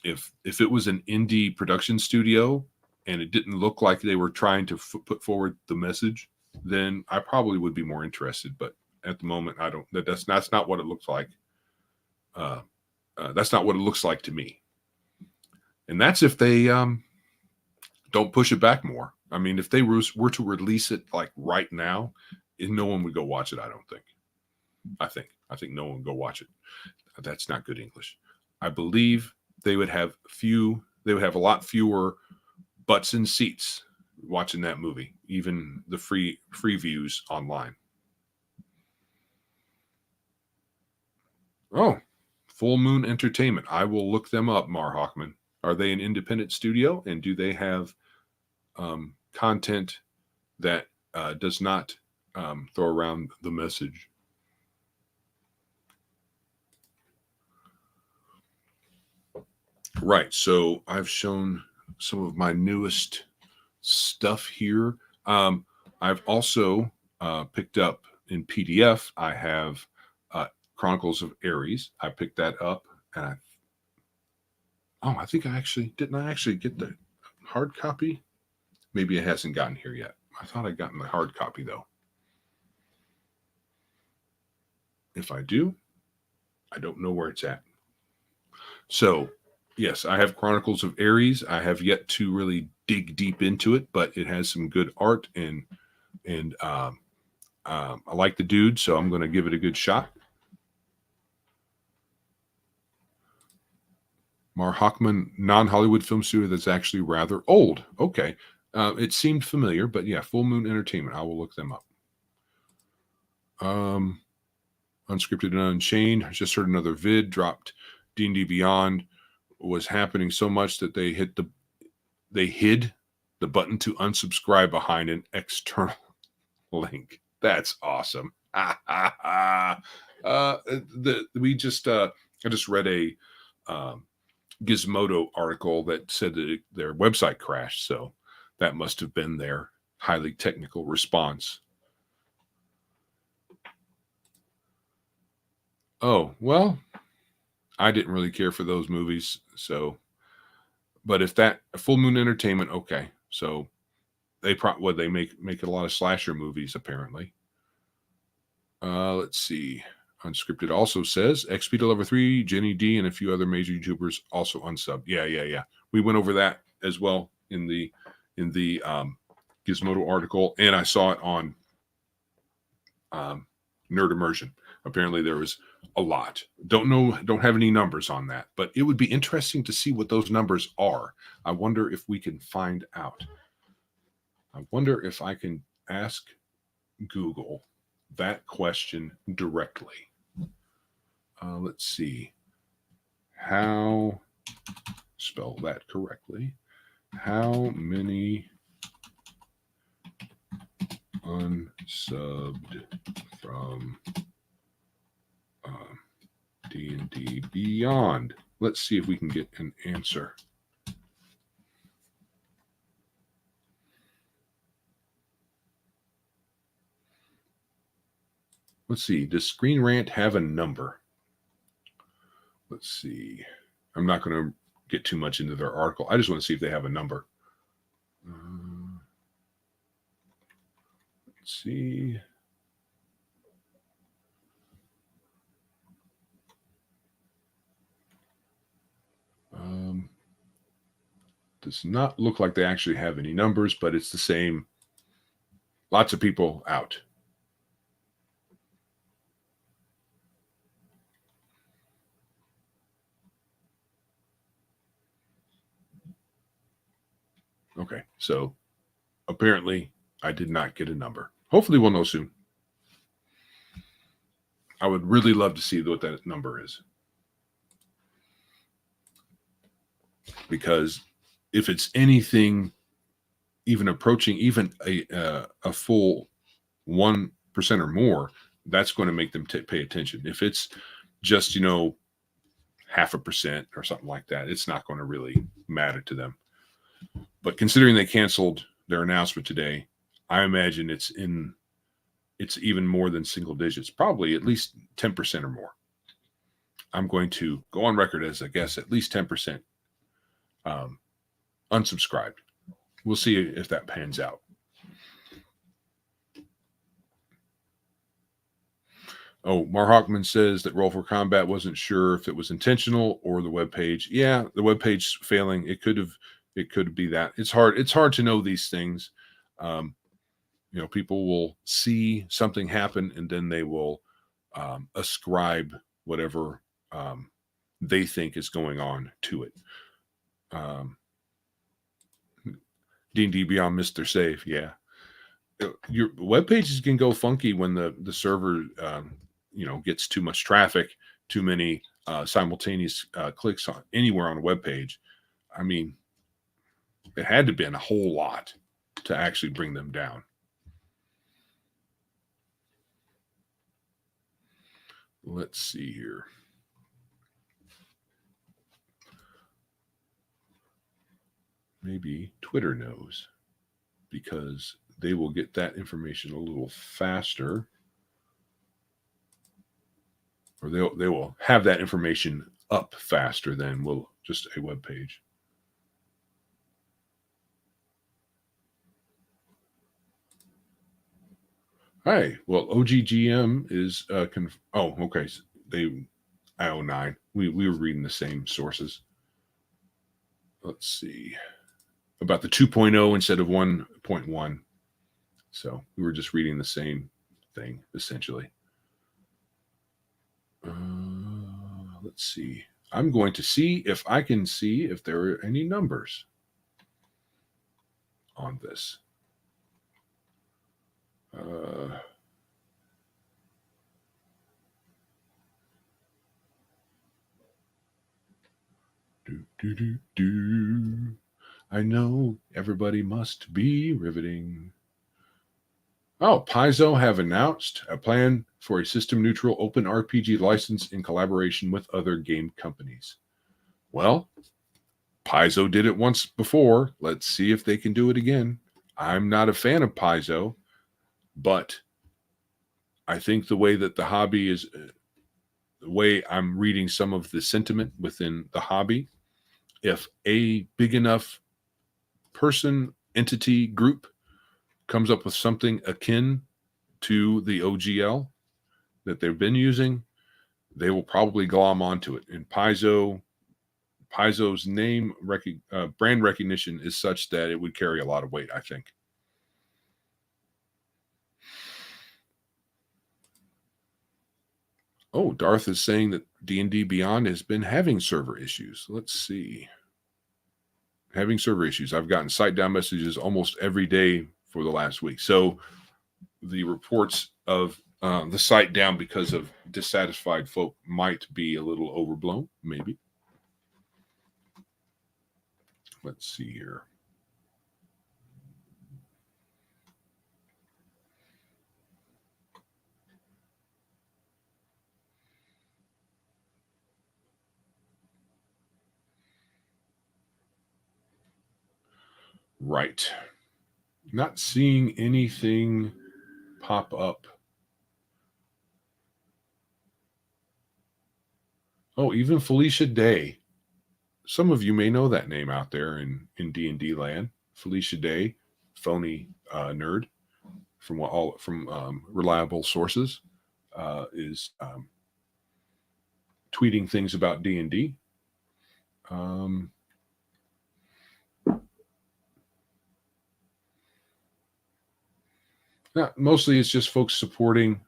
if it was an indie production studio and it didn't look like they were trying to put forward the message, then I probably would be more interested. But at the moment, I don't. That's not what it looks like. That's not what it looks like to me. And that's if they don't push it back more. I mean, if they were to release it like right now, no one would go watch it. I don't think. I think no one would go watch it. That's not good English. I believe they would have a lot fewer butts in seats watching that movie, even the free views online. Oh, Full Moon Entertainment. I will look them up, Mar Hockman. Are they an independent studio, and do they have content that does not throw around the message? Right. So I've shown some of my newest stuff here. I've also picked up in PDF, I have Chronicles of Aries. I picked that up, and I think I actually get the hard copy. Maybe it hasn't gotten here yet. I thought I'd gotten the hard copy though. If I do, I don't know where it's at. So, yes, I have Chronicles of Aries. I have yet to really dig deep into it, but it has some good art, and I like the dude, so I'm going to give it a good shot. Mar Hochman, non-Hollywood film studio that's actually rather old. Okay. It seemed familiar, but yeah, Full Moon Entertainment. I will look them up. Unscripted and Unchained. I just heard another vid dropped. D&D Beyond was happening so much that they hid the button to unsubscribe behind an external link. That's awesome. I just read a Gizmodo article that said that their website crashed, so that must have been their highly technical response. Oh, well, I didn't really care for those movies, so. But if that Full Moon Entertainment, okay, so they make a lot of slasher movies apparently. Let's see. Unscripted also says XP to Level 3, Jenny D, and a few other major YouTubers also unsubbed. Yeah. We went over that as well in the Gizmodo article, and I saw it on Nerd Immersion. Apparently there was a lot. Don't have any numbers on that, but it would be interesting to see what those numbers are. I wonder if we can find out. I wonder if I can ask Google that question directly. Let's see. How spell that correctly? How many unsubbed from D&D Beyond? Let's see if we can get an answer. Let's see. Does Screen Rant have a number? Let's see. I'm not going to get too much into their article. I just want to see if they have a number. Let's see. Does not look like they actually have any numbers, but it's the same. Lots of people out. Okay, so apparently I did not get a number. Hopefully we'll know soon. I would really love to see what that number is. Because if it's anything even approaching even a full 1% or more, that's going to make them pay attention. If it's just, 0.5% or something like that, it's not going to really matter to them. But considering they canceled their announcement today, I imagine it's even more than single digits, probably at least 10% or more. I'm going to go on record as I guess at least 10% unsubscribed. We'll see if that pans out. Oh, Mar Hochman says that Roll for Combat wasn't sure if it was intentional or the webpage. Yeah, the webpage failing. It could be that. It's hard to know these things. People will see something happen and then they will ascribe whatever they think is going on to it. D&D Beyond Mr. Safe, yeah. Your web pages can go funky when the server gets too much traffic, too many simultaneous clicks on anywhere on a web page. I mean, it had to have been a whole lot to actually bring them down. Let's see here. Maybe Twitter knows, because they will get that information a little faster. or they will have that information up faster than will just a web page. Hi. Well, OGGM is oh, okay. They IO9. We were reading the same sources. Let's see. About the 2.0 instead of 1.1. So we were just reading the same thing, essentially. Let's see. I'm going to see if I can see if there are any numbers on this. I know everybody must be riveting. Oh, Paizo have announced a plan for a system-neutral open RPG license in collaboration with other game companies. Well, Paizo did it once before. Let's see if they can do it again. I'm not a fan of Paizo, but I think the way that the hobby is, the way I'm reading some of the sentiment within the hobby, if a big enough person, entity, group comes up with something akin to the OGL that they've been using, they will probably glom onto it. And Paizo's name brand recognition is such that it would carry a lot of weight, I think. Oh, Darth is saying that D&D Beyond has been having server issues. Let's see. Having server issues. I've gotten site down messages almost every day for the last week. So the reports of the site down because of dissatisfied folk might be a little overblown, maybe. Let's see here. Right. Not seeing anything pop up. Oh, even Felicia Day. Some of you may know that name out there in D&D land. Felicia Day, phony nerd from reliable sources, is tweeting things about D&D. Mostly it's just folks supporting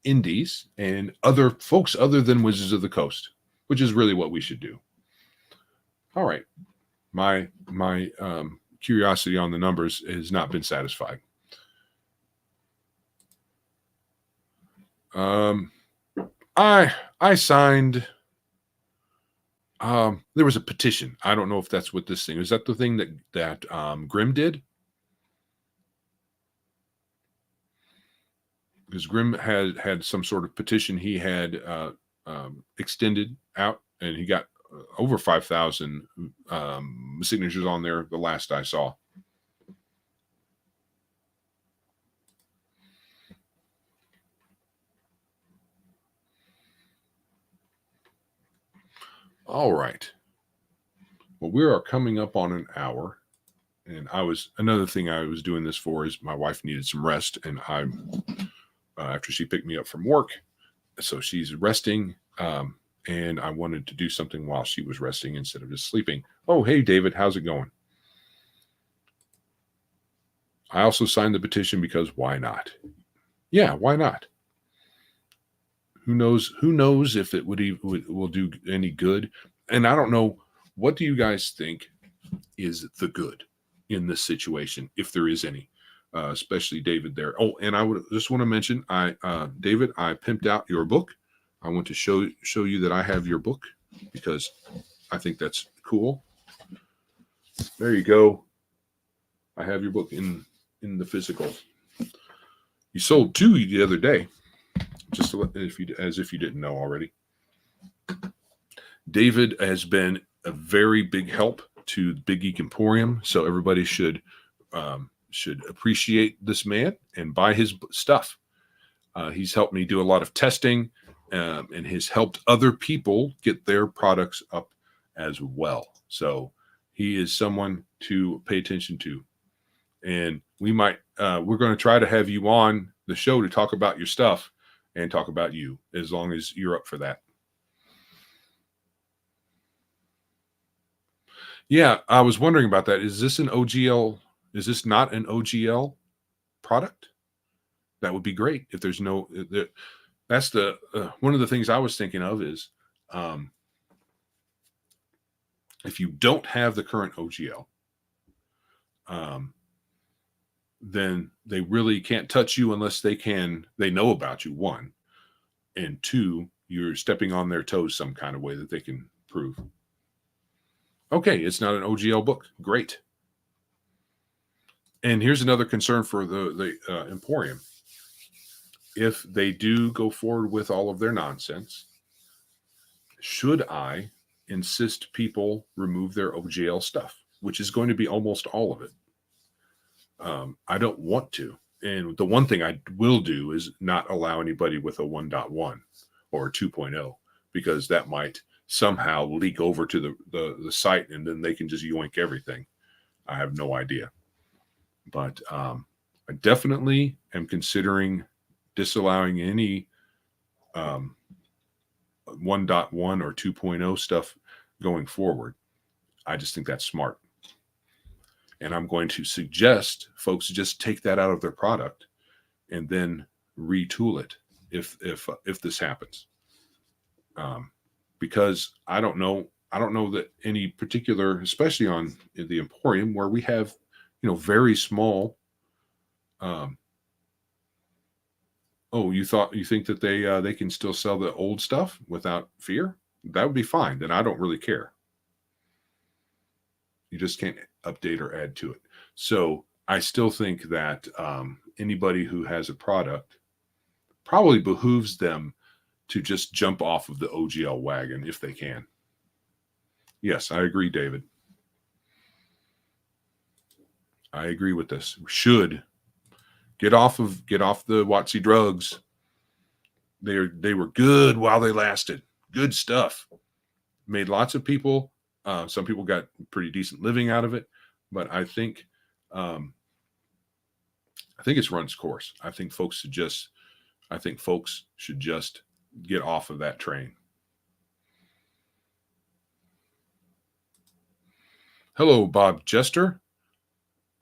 indies and other folks other than Wizards of the Coast, which is really what we should do. All right. My curiosity on the numbers has not been satisfied. I signed. There was a petition. I don't know if that's what this thing is. That the thing that Grimm did? Because Grimm had some sort of petition he had extended out, and he got over 5,000 signatures on there the last I saw. All right. Well, we are coming up on an hour. And another thing I was doing this for is my wife needed some rest, and after she picked me up from work, so she's resting, and I wanted to do something while she was resting instead of just sleeping. Oh, hey, David, how's it going? I also signed the petition because why not? Yeah, why not? Who knows if it will do any good? And I don't know. What do you guys think is the good in this situation, if there is any? Especially David there. Oh, and I would just want to mention, David, I pimped out your book. I want to show you that I have your book because I think that's cool. There you go. I have your book in the physical. You sold 2 the other day, just as if you didn't know already. David has been a very big help to Big Geek Emporium, so everybody should appreciate this man and buy his stuff. He's helped me do a lot of testing and has helped other people get their products up as well. So he is someone to pay attention to. And we're going to try to have you on the show to talk about your stuff and talk about you, as long as you're up for that. Yeah, I was wondering about that. Is this an OGL? Is this not an OGL product? That would be great if there's no. That's the one of the things I was thinking of is if you don't have the current OGL, then they really can't touch you unless they know about you, one, and two, you're stepping on their toes some kind of way that they can prove. Okay, it's not an OGL book. Great. And here's another concern for the Emporium. If they do go forward with all of their nonsense, should I insist people remove their OGL stuff, which is going to be almost all of it? I don't want to. And the one thing I will do is not allow anybody with a 1.1 or a 2.0, because that might somehow leak over to the site, and then they can just yoink everything. I have no idea. But I definitely am considering disallowing any 1.1 or 2.0 stuff going forward. I just think that's smart. And I'm going to suggest folks just take that out of their product and then retool it if this happens. Because I don't know that any particular, especially on the Emporium, where we have, very small. You think that they can still sell the old stuff without fear? That would be fine. Then I don't really care. You just can't update or add to it. So I still think that anybody who has a product, probably behooves them to just jump off of the OGL wagon if they can. Yes, I agree, David. I agree with this. We should get off the WOTC drugs. They were good while they lasted. Good stuff. Made lots of people. Some people got pretty decent living out of it, but I think it's run its course. I think folks should just get off of that train. Hello, Bob Jester.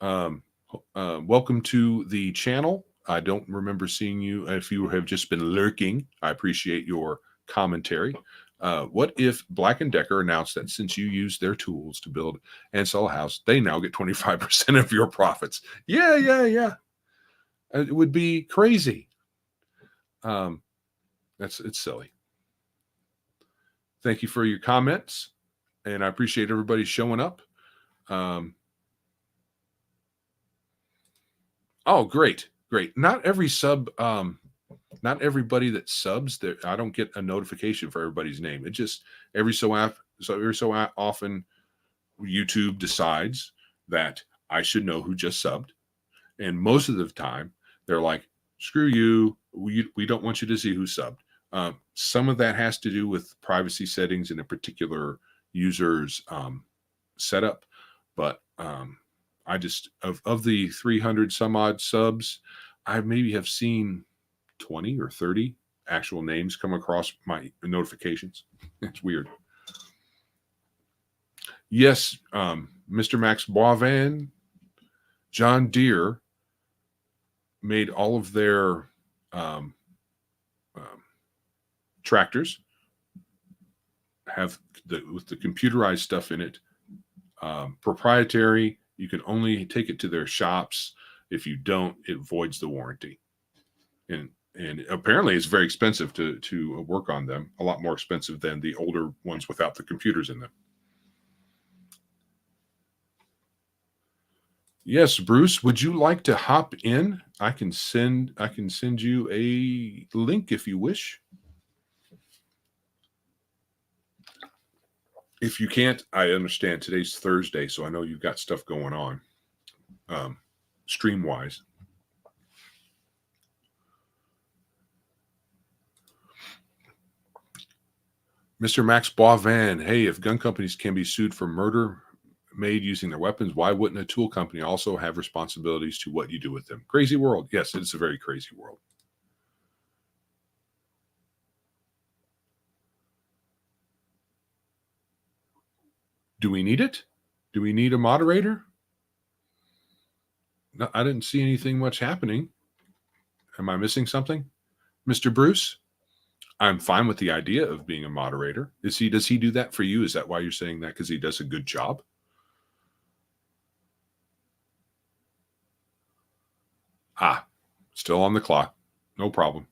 Welcome to the channel. I don't remember seeing you. If you have just been lurking, I appreciate your commentary. What if Black & Decker announced that since you use their tools to build and sell a house, they now get 25% of your profits? Yeah. It would be crazy. It's silly. Thank you for your comments, and I appreciate everybody showing up. Oh, great. Not every sub, not everybody that subs there. I don't get a notification for everybody's name. It just every so often YouTube decides that I should know who just subbed. And most of the time they're like, screw you. We don't want you to see who subbed. Some of that has to do with privacy settings in a particular user's setup. But I just, of the 300 some odd subs, I maybe have seen 20 or 30 actual names come across my notifications. It's weird. Yes, Mr. Max Boivin, John Deere made all of their tractors with the computerized stuff in it, proprietary. You can only take it to their shops. If you don't, it voids the warranty. And apparently it's very expensive to work on them, a lot more expensive than the older ones without the computers in them. Yes, Bruce, would you like to hop in? I can send you a link if you wish. If you can't, I understand. Today's Thursday, so I know you've got stuff going on, stream-wise. Mr. Max Boivin, hey, if gun companies can be sued for murder made using their weapons, why wouldn't a tool company also have responsibilities to what you do with them? Crazy world. Yes, it's a very crazy world. Do we need it? Do we need a moderator? No, I didn't see anything much happening. Am I missing something? Mr. Bruce, I'm fine with the idea of being a moderator. Does he do that for you? Is that why you're saying that? Because he does a good job? Still on the clock. No problem.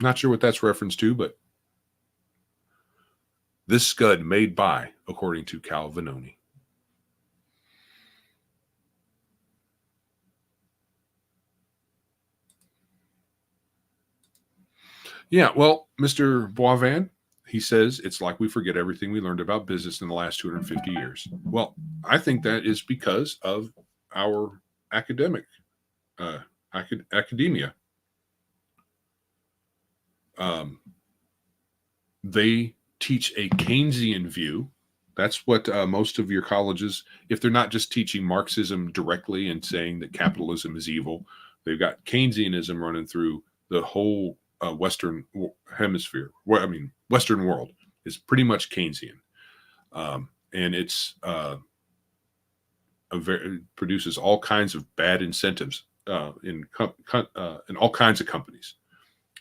Not sure what that's reference to, but this scud made by, according to Cal Vanoni. Yeah, well, Mr. Boivin, he says it's like we forget everything we learned about business in the last 250 years. Well, I think that is because of our academia. They teach a Keynesian view. That's what most of your colleges, if they're not just teaching Marxism directly and saying that capitalism is evil, they've got Keynesianism running through the whole Western hemisphere. Well, I mean, Western world is pretty much Keynesian, and it's produces all kinds of bad incentives in all kinds of companies,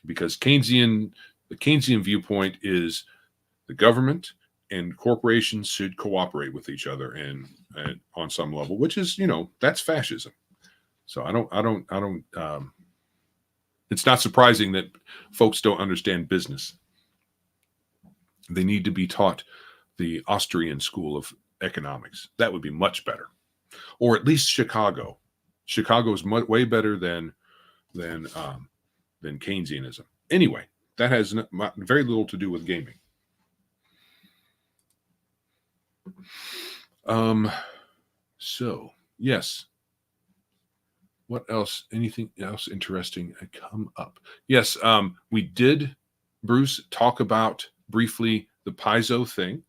because the Keynesian viewpoint is the government and corporations should cooperate with each other and on some level, which is, that's fascism. So I don't. It's not surprising that folks don't understand business. They need to be taught the Austrian school of economics. That would be much better, or at least Chicago. Chicago is way better than Keynesianism. Anyway, that has very little to do with gaming. So yes. What else? Anything else interesting come up? Yes, we did, Bruce, talk about briefly the Paizo thing.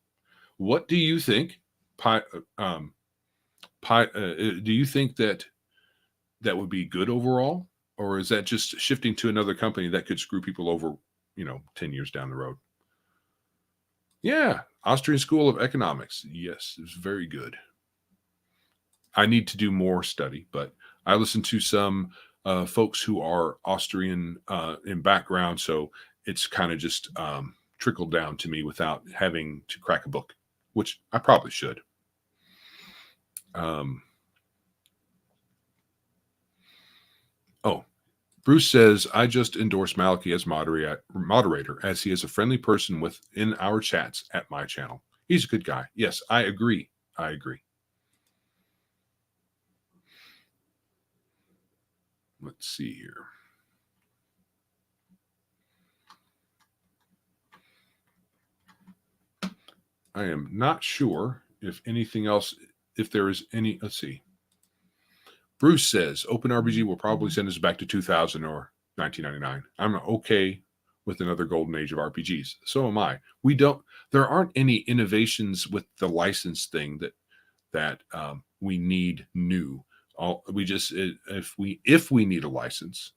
What do you think? Do you think that would be good overall, or is that just shifting to another company that could screw people over, 10 years down the road? Yeah, Austrian School of Economics. Yes, it's very good. I need to do more study, but I listen to some folks who are Austrian in background, so it's kind of just trickled down to me without having to crack a book, which I probably should. Bruce says, I just endorse Malachi as moderator, as he is a friendly person within our chats at my channel. He's a good guy. Yes, I agree. Let's see here. I am not sure if anything else, if there is any. Let's see. Bruce says OpenRPG will probably send us back to 2000 or 1999. I'm okay with another golden age of RPGs. So am I. There aren't any innovations with the license thing that we need new. If we need a license,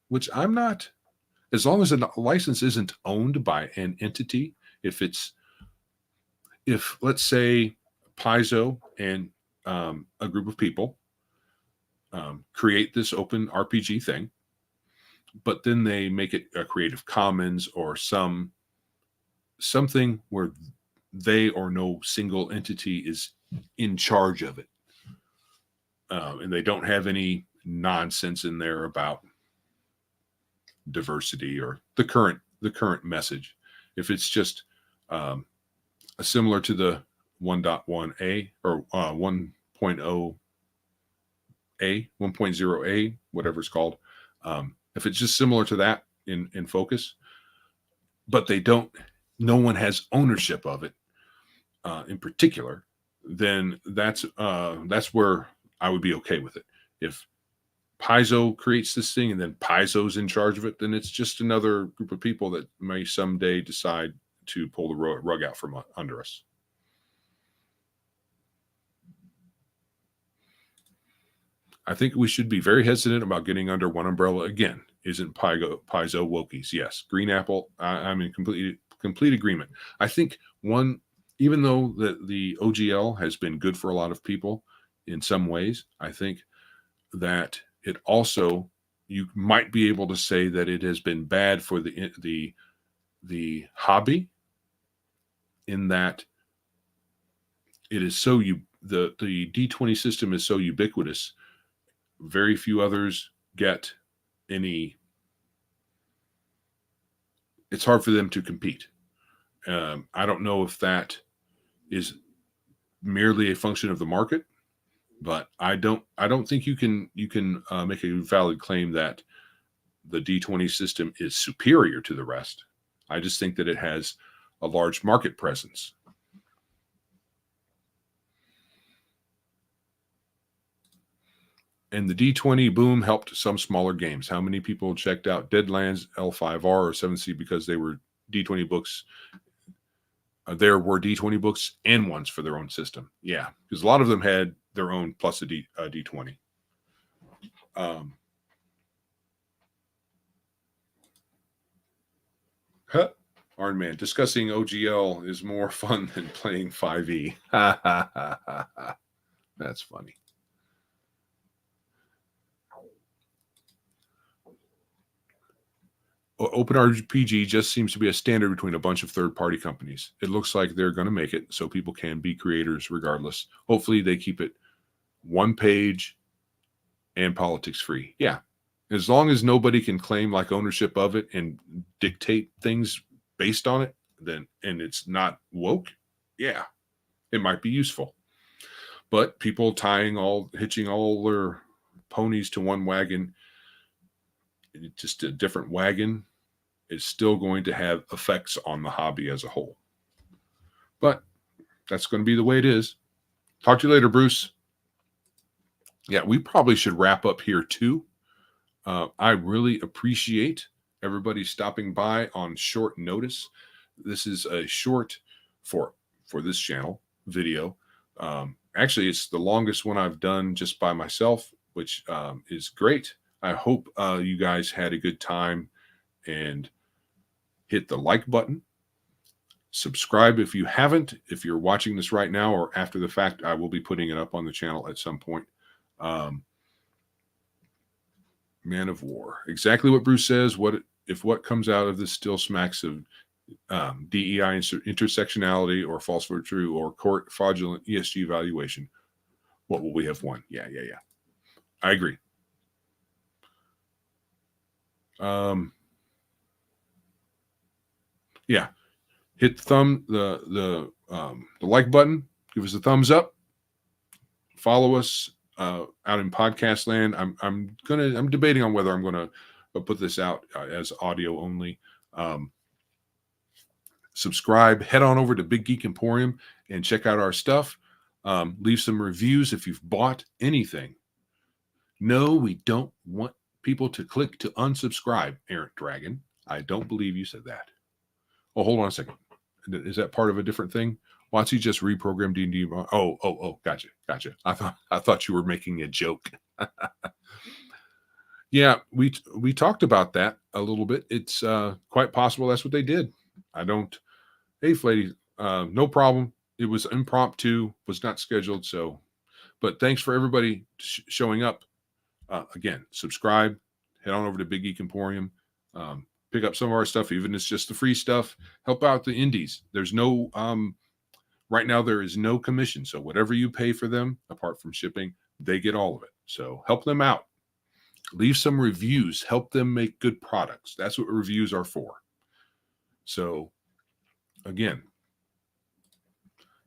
which I'm not, as long as a license isn't owned by an entity, if let's say Paizo and a group of people create this open RPG thing, but then they make it a Creative Commons or something where they or no single entity is in charge of it, and they don't have any nonsense in there about diversity or the current message. If it's just similar to the 1.1a or 1.0 1.0a, whatever it's called, if it's just similar to that in focus, but no one has ownership of it in particular, then that's where I would be okay with it. If Paizo creates this thing and then Paizo's in charge of it, then it's just another group of people that may someday decide to pull the rug out from under us. I think we should be very hesitant about getting under one umbrella again. Isn't Paizo Wokies? Yes. Green Apple, I'm in complete agreement. I think even though the OGL has been good for a lot of people in some ways, I think that it also, you might be able to say that it has been bad for the hobby, in that it is so the D20 system is so ubiquitous. Very few others get any. It's hard for them to compete. I don't know if that is merely a function of the market, but I don't think you can make a valid claim that the D20 system is superior to the rest. I just think that it has a large market presence. And the D20 boom helped some smaller games. How many people checked out Deadlands, L5R, or 7C because they were D20 books? There were D20 books and ones for their own system. Yeah, because a lot of them had their own plus a D20. Iron Man, discussing OGL is more fun than playing 5e. That's funny. OpenRPG just seems to be a standard between a bunch of third-party companies. It looks like they're going to make it so people can be creators regardless. Hopefully they keep it one page and politics free. Yeah. As long as nobody can claim like ownership of it and dictate things based on it, then, and it's not woke, yeah, it might be useful. But people hitching all their ponies to one wagon, just a different wagon, is still going to have effects on the hobby as a whole. But that's going to be the way it is. Talk to you later, Bruce. Yeah, we probably should wrap up here too. I really appreciate everybody stopping by on short notice. This is a short for this channel video. Actually, it's the longest one I've done just by myself, which is great. I hope you guys had a good time, and hit the like button. Subscribe if you haven't. If you're watching this right now or after the fact, I will be putting it up on the channel at some point. Man of War. Exactly what Bruce says. If what comes out of this still smacks of DEI intersectionality or false for true or court fraudulent ESG valuation, what will we have won? Yeah. I agree. Yeah, hit the like button. Give us a thumbs up. Follow us out in podcast land. I'm debating on whether I'm gonna put this out as audio only. Subscribe. Head on over to Big Geek Emporium and check out our stuff. Leave some reviews if you've bought anything. No, we don't want people to click to unsubscribe, Errant Dragon. I don't believe you said that. Oh, hold on a second. Is that part of a different thing? WOTC just reprogrammed D&D. Oh, gotcha. I thought you were making a joke. Yeah, we talked about that a little bit. It's quite possible that's what they did. Hey, Flatty, no problem. It was impromptu, was not scheduled. So, but thanks for everybody showing up. Again, subscribe, head on over to Big Geek Emporium. Pick up some of our stuff, even if it's just the free stuff. Help out the indies. There's no, right now there is no commission. So whatever you pay for them, apart from shipping, they get all of it. So help them out. Leave some reviews. Help them make good products. That's what reviews are for. So again,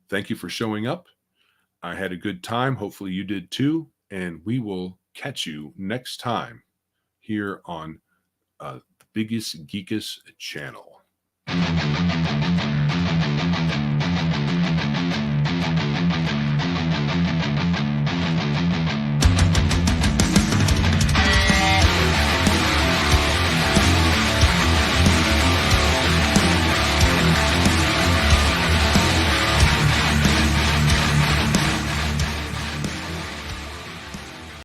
thank you for showing up. I had a good time. Hopefully you did too. And we will catch you next time here on the Biggest Geekest channel.